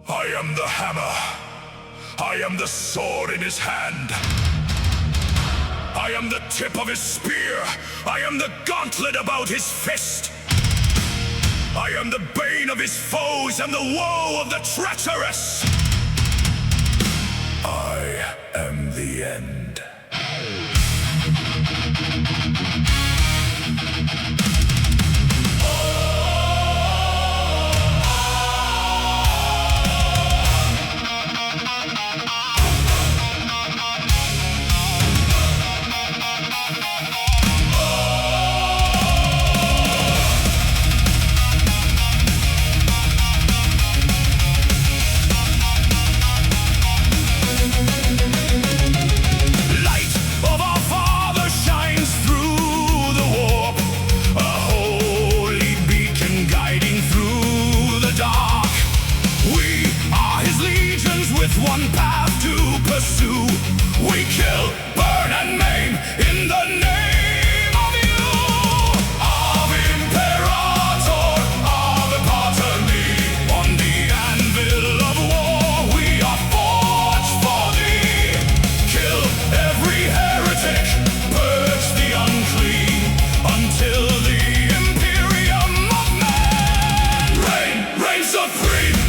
I am the hammer. I am the sword in his hand. I am the tip of his spear. I am the gauntlet about his fist. I am the bane of his foes and the woe of the treacherous. I am the end. One path to pursue. We kill, burn and maim in the name of you. Ave Imperator, Ave Pater me. On the anvil of war we are forged for thee. Kill every heretic, purge the unclean, until the imperium of man reigns supreme.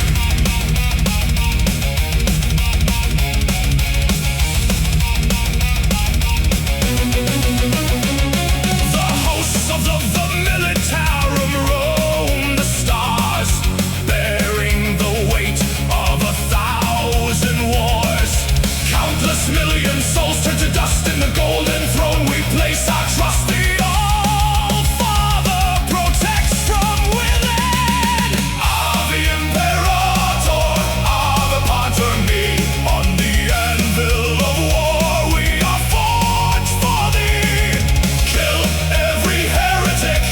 Million souls turn to dust in the golden throne we place our trust. The All-Father protects from within. Ave Imperator, Ave Pater me. On the anvil of war we are forged for thee. Kill every heretic,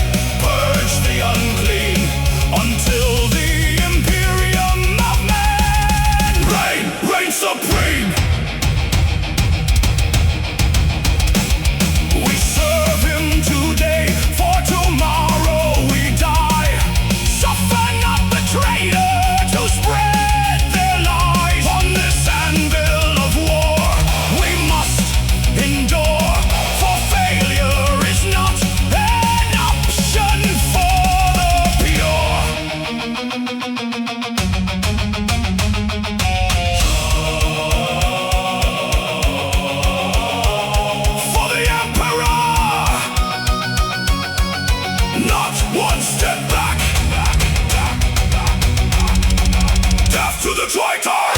purge the unclean, until the imperium of man reigns supreme. One step back. Death to the traitor!